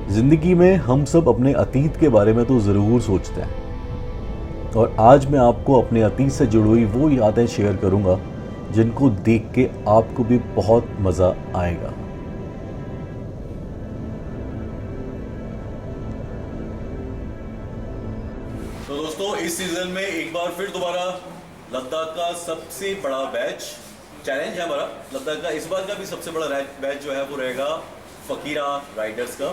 जिंदगी में हम सब अपने अतीत के बारे में तो ज़रूर सोचते हैं और आज मैं आपको अपने अतीत से जुड़ी हुई वो यादें शेयर करूंगा जिनको देख के आपको भी बहुत मज़ा आएगा। तो दोस्तों, इस सीजन में एक बार फिर दोबारा लद्दाख का सबसे बड़ा बैच चैलेंज है हमारा। लद्दाख का इस बार का भी सबसे बड़ा बैच जो है वो रहेगा फकीरा राइडर्स का।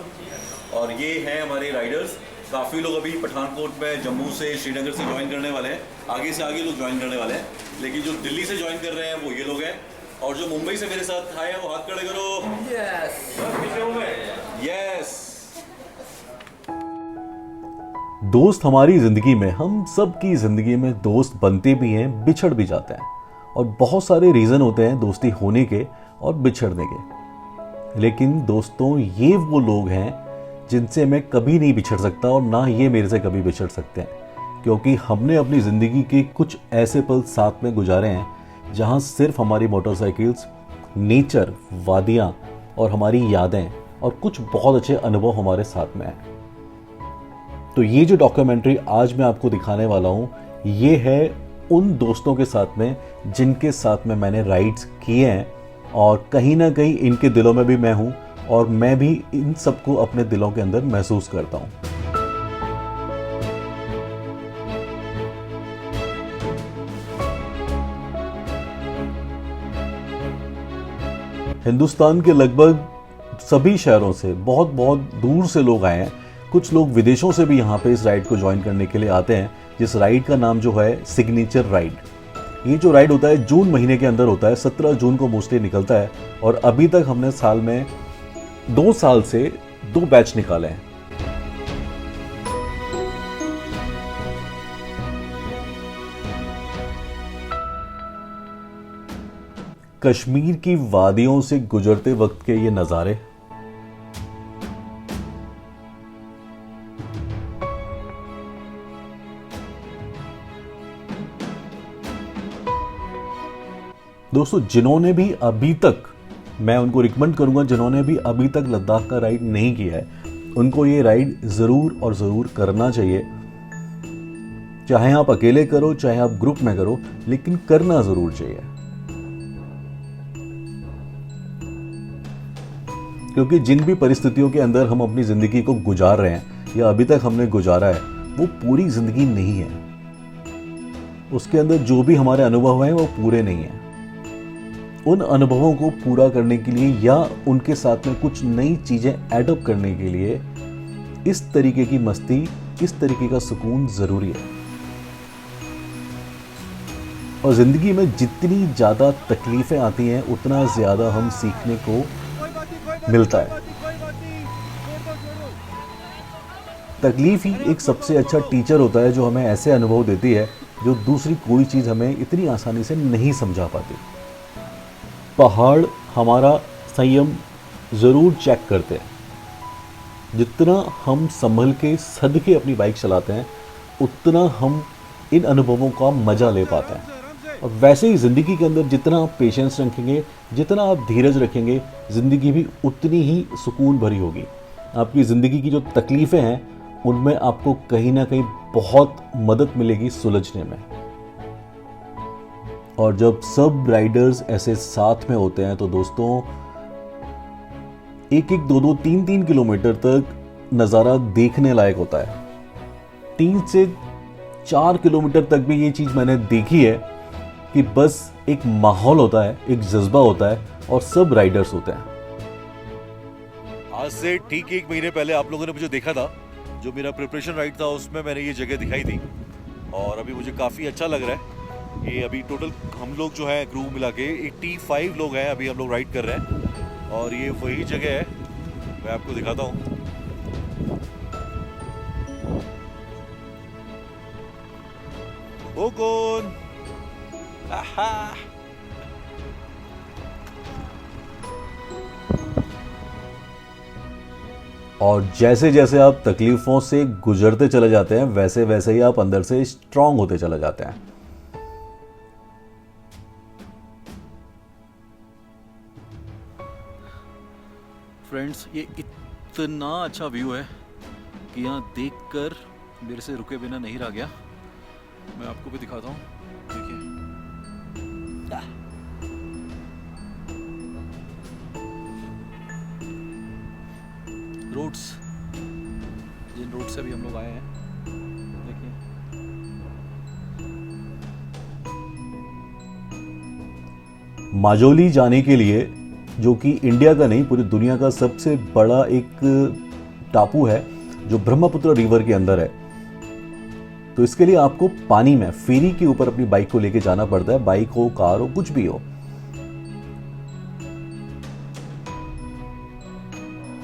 और ये हैं हमारे राइडर्स। काफ़ी लोग अभी पठानकोट में जम्मू से श्रीनगर से ज्वाइन करने वाले हैं, आगे से आगे लोग ज्वाइन करने वाले हैं, लेकिन जो दिल्ली से ज्वाइन कर रहे हैं वो ये लोग हैं। और जो मुंबई से मेरे साथ आए हैं वो हाथ खड़े करो। यस। दोस्त हमारी ज़िंदगी में, हम सब की ज़िंदगी में दोस्त बनते भी हैं, बिछड़ भी जाते हैं और बहुत सारे रीज़न होते हैं दोस्ती होने के और बिछड़ने के। लेकिन दोस्तों, ये वो लोग हैं जिनसे मैं कभी नहीं बिछड़ सकता और ना ये मेरे से कभी बिछड़ सकते हैं, क्योंकि हमने अपनी ज़िंदगी के कुछ ऐसे पल साथ में गुजारे हैं जहाँ सिर्फ हमारी मोटरसाइकिल्स, नेचर, वादियाँ और हमारी यादें और कुछ बहुत अच्छे अनुभव हमारे साथ में हैं। तो ये जो डॉक्यूमेंट्री आज मैं आपको दिखाने वाला हूँ, ये है उन दोस्तों के साथ में जिनके साथ में मैंने राइड्स किए हैं और कहीं ना कहीं इनके दिलों में भी मैं हूँ और मैं भी इन सबको अपने दिलों के अंदर महसूस करता हूँ। हिंदुस्तान के लगभग सभी शहरों से बहुत बहुत दूर से लोग आए हैं। कुछ लोग विदेशों से भी यहाँ पे इस राइड को ज्वाइन करने के लिए आते हैं, जिस राइड का नाम जो है सिग्नेचर राइड। ये जो राइड होता है जून महीने के अंदर होता है, 17 जून को मोस्टली निकलता है और अभी तक हमने साल में 2 साल से 2 बैच निकाले हैं। कश्मीर की वादियों से गुजरते वक्त के ये नज़ारे, दोस्तों जिन्होंने भी अभी तक, मैं उनको रिकमेंड करूंगा, जिन्होंने भी अभी तक लद्दाख का राइड नहीं किया है उनको ये राइड ज़रूर और ज़रूर करना चाहिए। चाहे आप अकेले करो चाहे आप ग्रुप में करो, लेकिन करना ज़रूर चाहिए, क्योंकि जिन भी परिस्थितियों के अंदर हम अपनी ज़िंदगी को गुजार रहे हैं या अभी तक हमने गुजारा है, वो पूरी ज़िंदगी नहीं है। उसके अंदर जो भी हमारे अनुभव हैं वो पूरे नहीं हैं। उन अनुभवों को पूरा करने के लिए या उनके साथ में कुछ नई चीज़ें एडअप करने के लिए इस तरीके की मस्ती, इस तरीके का सुकून ज़रूरी है। और ज़िंदगी में जितनी ज़्यादा तकलीफ़ें आती हैं उतना ज़्यादा हम सीखने को मिलता है। तकलीफ़ ही एक सबसे अच्छा टीचर होता है जो हमें ऐसे अनुभव देती है जो दूसरी कोई चीज़ हमें इतनी आसानी से नहीं समझा पाती। पहाड़ हमारा संयम ज़रूर चेक करते हैं। जितना हम संभल के सद के अपनी बाइक चलाते हैं उतना हम इन अनुभवों का मज़ा ले पाते हैं। और वैसे ही ज़िंदगी के अंदर जितना आप पेशेंस रखेंगे, जितना आप धीरज रखेंगे, ज़िंदगी भी उतनी ही सुकून भरी होगी। आपकी ज़िंदगी की जो तकलीफ़ें हैं उनमें आपको कहीं ना कहीं बहुत मदद मिलेगी सुलझने में। और जब सब राइडर्स ऐसे साथ में होते हैं तो दोस्तों 1-1, 2-2, 3-3 किलोमीटर तक नज़ारा देखने लायक होता है। 3 से 4 किलोमीटर तक भी ये चीज़ मैंने देखी है कि बस एक माहौल होता है, एक जज्बा होता है और सब राइडर्स होते हैं। आज से ठीक 1 महीने पहले आप लोगों ने मुझे देखा था, जो मेरा प्रिपरेशन राइड था उसमें मैंने ये जगह दिखाई थी और अभी मुझे काफ़ी अच्छा लग रहा है। ये अभी टोटल हम लोग जो है क्रू मिला के 85 लोग हैं, अभी हम लोग राइड कर रहे हैं और ये वही जगह है, मैं आपको दिखाता हूँ। वो कौन? और जैसे जैसे आप तकलीफ़ों से गुजरते चले जाते हैं वैसे वैसे ही आप अंदर से स्ट्रांग होते चले जाते हैं। फ्रेंड्स, ये इतना अच्छा व्यू है कि यहाँ देखकर मेरे से रुके बिना नहीं रह गया। मैं आपको भी दिखाता हूँ, देखिए। रोड्स, जिन रोड से भी हम लोग आए हैं, देखिए। माजोली जाने के लिए, जो कि इंडिया का नहीं पूरी दुनिया का सबसे बड़ा एक टापू है जो ब्रह्मपुत्र रिवर के अंदर है, तो इसके लिए आपको पानी में फेरी के ऊपर अपनी बाइक को लेके जाना पड़ता है। बाइक हो, कार हो, कुछ भी हो।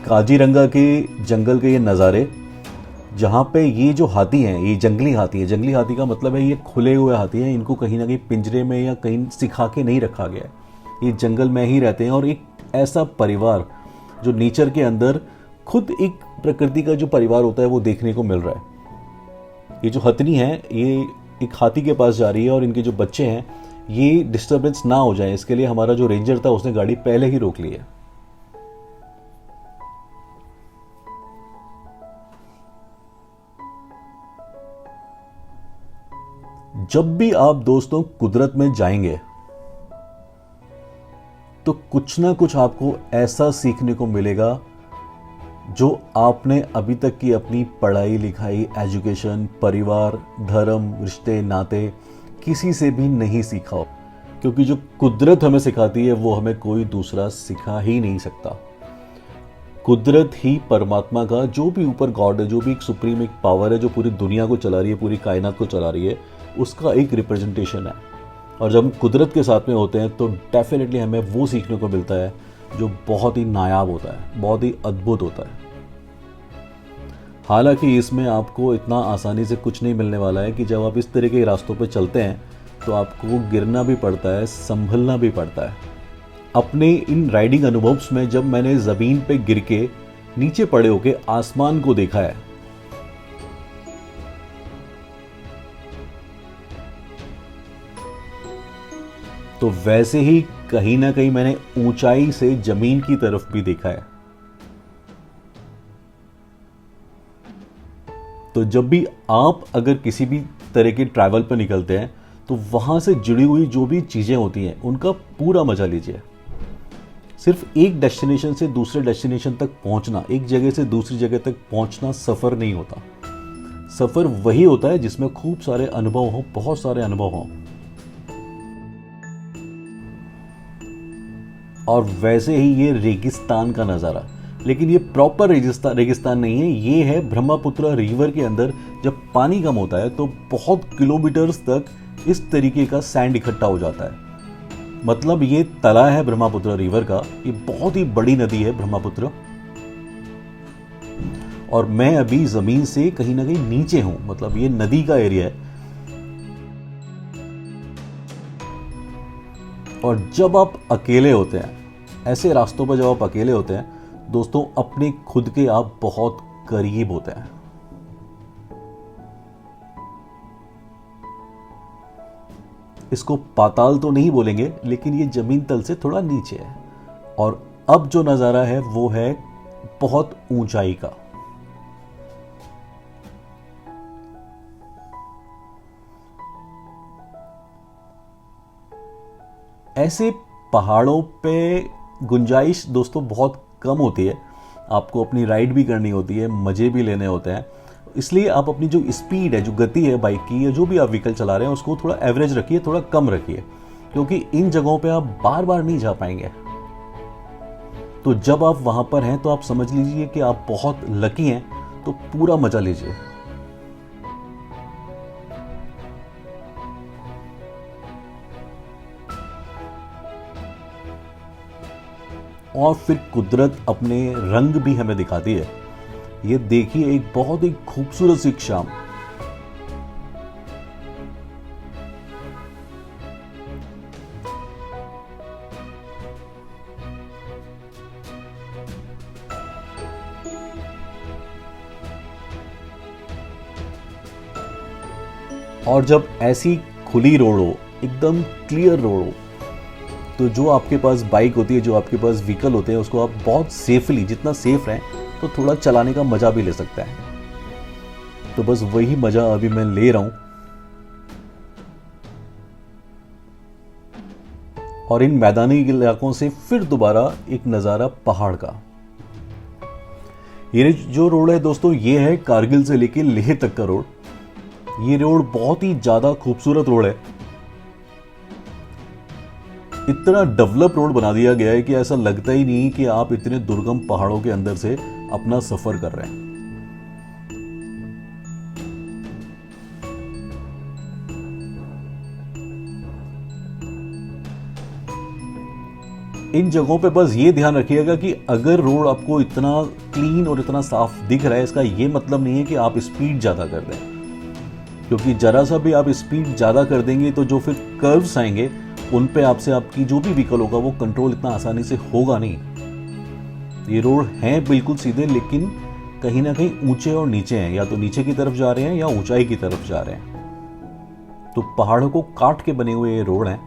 काजीरंगा के जंगल के ये नज़ारे, जहाँ पे ये जो हाथी हैं, ये जंगली हाथी है। जंगली हाथी का मतलब है ये खुले हुए हाथी हैं, इनको कहीं ना कहीं पिंजरे में या कहीं सिखा के नहीं रखा गया है। ये जंगल में ही रहते हैं और एक ऐसा परिवार जो नेचर के अंदर खुद एक प्रकृति का जो परिवार होता है वो देखने को मिल रहा है। ये जो हथनी है ये एक हाथी के पास जा रही है और इनके जो बच्चे हैं ये डिस्टर्बेंस ना हो जाए, इसके लिए हमारा जो रेंजर था उसने गाड़ी पहले ही रोक ली है। जब भी आप दोस्तों कुदरत में जाएंगे तो कुछ ना कुछ आपको ऐसा सीखने को मिलेगा जो आपने अभी तक की अपनी पढ़ाई लिखाई, एजुकेशन, परिवार, धर्म, रिश्ते, नाते किसी से भी नहीं सीखा हो। क्योंकि जो कुदरत हमें सिखाती है वो हमें कोई दूसरा सिखा ही नहीं सकता। कुदरत ही परमात्मा का, जो भी ऊपर गॉड है, जो भी एक सुप्रीम एक पावर है जो पूरी दुनिया को चला रही है, पूरी कायनात को चला रही है, उसका एक रिप्रेजेंटेशन है। और जब हम कुदरत के साथ में होते हैं तो डेफिनेटली हमें वो सीखने को मिलता है जो बहुत ही नायाब होता है, बहुत ही अद्भुत होता है। हालांकि इसमें आपको इतना आसानी से कुछ नहीं मिलने वाला है कि जब आप इस तरह के रास्तों पर चलते हैं तो आपको गिरना भी पड़ता है, संभलना भी पड़ता है। अपने इन राइडिंग अनुभव्स में जब मैंने ज़मीन पे गिर के नीचे पड़े होके आसमान को देखा है, तो वैसे ही कहीं ना कहीं मैंने ऊंचाई से जमीन की तरफ भी देखा है। तो जब भी आप अगर किसी भी तरह के ट्रैवल पर निकलते हैं तो वहां से जुड़ी हुई जो भी चीजें होती हैं उनका पूरा मजा लीजिए। सिर्फ एक डेस्टिनेशन से दूसरे डेस्टिनेशन तक पहुंचना, एक जगह से दूसरी जगह तक पहुंचना सफर नहीं होता। सफर वही होता है जिसमें खूब सारे अनुभव हो, बहुत सारे अनुभव हो। और वैसे ही ये रेगिस्तान का नज़ारा, लेकिन ये प्रॉपर रेगिस्तान नहीं है। ये है ब्रह्मपुत्र रिवर के अंदर जब पानी कम होता है तो बहुत किलोमीटर्स तक इस तरीके का सैंड इकट्ठा हो जाता है। मतलब ये तला है ब्रह्मपुत्र रिवर का, ये बहुत ही बड़ी नदी है ब्रह्मपुत्र। और मैं अभी जमीन से कहीं ना कहीं नीचे हूं, मतलब ये नदी का एरिया है। और जब आप अकेले होते हैं ऐसे रास्तों पर, जब आप अकेले होते हैं दोस्तों, अपने खुद के आप बहुत करीब होते हैं। इसको पाताल तो नहीं बोलेंगे, लेकिन ये जमीन तल से थोड़ा नीचे है। और अब जो नजारा है वो है बहुत ऊंचाई का। ऐसे पहाड़ों पे गुंजाइश दोस्तों बहुत कम होती है। आपको अपनी राइड भी करनी होती है, मजे भी लेने होते हैं। इसलिए आप अपनी जो स्पीड है, जो गति है बाइक की, या जो भी आप व्हीकल चला रहे हैं, उसको थोड़ा एवरेज रखिए, थोड़ा कम रखिए, क्योंकि इन जगहों पे आप बार बार नहीं जा पाएंगे। तो जब आप वहां पर हैं तो आप समझ लीजिए कि आप बहुत लकी हैं, तो पूरा मजा लीजिए। और फिर कुदरत अपने रंग भी हमें दिखाती है। ये देखिए, एक बहुत ही खूबसूरत सी शाम। और जब ऐसी खुली रोड हो, एकदम क्लियर रोड हो, तो जो आपके पास बाइक होती है, जो आपके पास व्हीकल होते हैं, उसको आप बहुत सेफली, जितना सेफ रहें तो थोड़ा चलाने का मजा भी ले सकता है। तो बस वही मजा अभी मैं ले रहा हूं। और इन मैदानी इलाकों से फिर दोबारा एक नजारा पहाड़ का। ये जो रोड है दोस्तों, ये है कारगिल से लेके लेह तक का रोड। ये रोड बहुत ही ज्यादा खूबसूरत रोड है। इतना डेवलप रोड बना दिया गया है कि ऐसा लगता ही नहीं कि आप इतने दुर्गम पहाड़ों के अंदर से अपना सफर कर रहे हैं। इन जगहों पे बस ये ध्यान रखिएगा कि अगर रोड आपको इतना क्लीन और इतना साफ दिख रहा है, इसका ये मतलब नहीं है कि आप स्पीड ज़्यादा कर दें, क्योंकि जरा सा भी आप स्पीड ज़्यादा कर देंगे तो जो फिर कर्व्स आएंगे उन पे आपसे आपकी जो भी व्हीकल होगा वो कंट्रोल इतना आसानी से होगा नहीं। ये रोड हैं बिल्कुल सीधे, लेकिन कहीं ना कहीं ऊंचे और नीचे हैं, या तो नीचे की तरफ जा रहे हैं या ऊंचाई की तरफ जा रहे हैं। तो पहाड़ों को काट के बने हुए ये रोड हैं।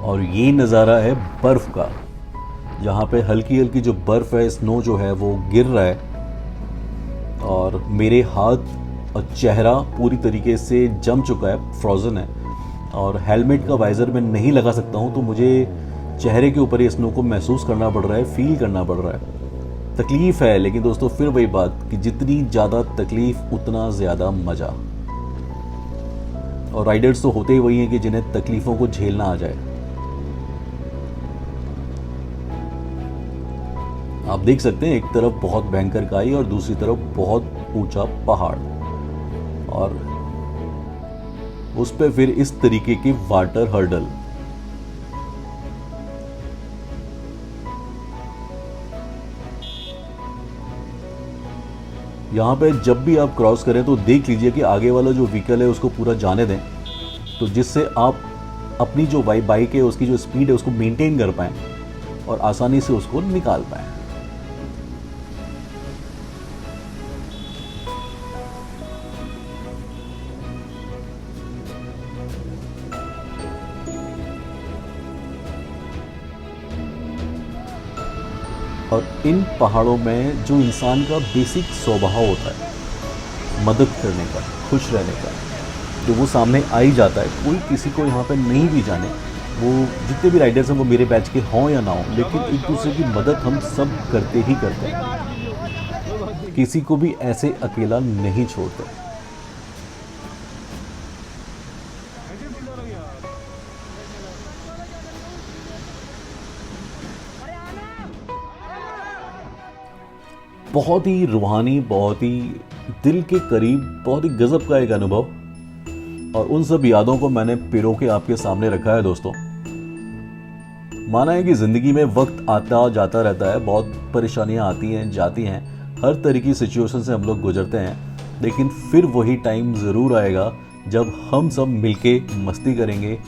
और ये नज़ारा है बर्फ का, जहाँ पे हल्की हल्की जो बर्फ है, स्नो जो है वो गिर रहा है और मेरे हाथ और चेहरा पूरी तरीके से जम चुका है, फ्रोज़न है। और हेलमेट का वाइज़र मैं नहीं लगा सकता हूँ, तो मुझे चेहरे के ऊपर ये स्नो को महसूस करना पड़ रहा है, फील करना पड़ रहा है। तकलीफ़ है, लेकिन दोस्तों फिर वही बात कि जितनी ज़्यादा तकलीफ़ उतना ज़्यादा मज़ा। और राइडर्स तो होते ही वही हैं कि जिन्हें तकलीफ़ों को झेलना आ जाए। आप देख सकते हैं एक तरफ बहुत भयंकर खाई और दूसरी तरफ बहुत ऊंचा पहाड़, और उस पे फिर इस तरीके की वाटर हर्डल। यहां पे जब भी आप क्रॉस करें तो देख लीजिए कि आगे वाला जो व्हीकल है उसको पूरा जाने दें, तो जिससे आप अपनी जो बाइक है उसकी जो स्पीड है उसको मेंटेन कर पाएं और आसानी से उसको निकाल पाएं। और इन पहाड़ों में जो इंसान का बेसिक स्वभाव होता है, मदद करने का, खुश रहने का, जो वो सामने आ ही जाता है। कोई किसी को यहाँ पे नहीं भी जाने, वो जितने भी राइडर्स हैं वो मेरे बैच के हों या ना हों, लेकिन एक दूसरे की मदद हम सब करते ही करते हैं। किसी को भी ऐसे अकेला नहीं छोड़ते। बहुत ही रूहानी, बहुत ही दिल के करीब, बहुत ही गजब का एक अनुभव। और उन सब यादों को मैंने पिरो के आपके सामने रखा है दोस्तों। माना है कि जिंदगी में वक्त आता जाता रहता है, बहुत परेशानियां आती हैं जाती हैं, हर तरह की सिचुएशन से हम लोग गुजरते हैं, लेकिन फिर वही टाइम ज़रूर आएगा जब हम सब मिलके मस्ती करेंगे,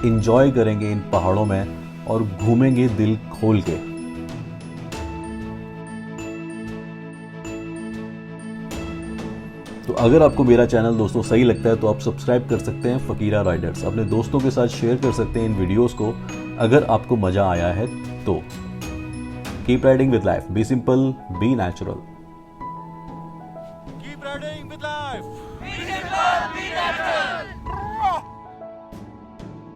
इंजॉय करेंगे इन पहाड़ों में और घूमेंगे दिल खोल के। तो अगर आपको मेरा चैनल दोस्तों सही लगता है तो आप सब्सक्राइब कर सकते हैं फकीरा राइडर्स। अपने दोस्तों के साथ शेयर कर सकते हैं इन वीडियोस को अगर आपको मज़ा आया है तो। Keep riding with life, be simple, be natural.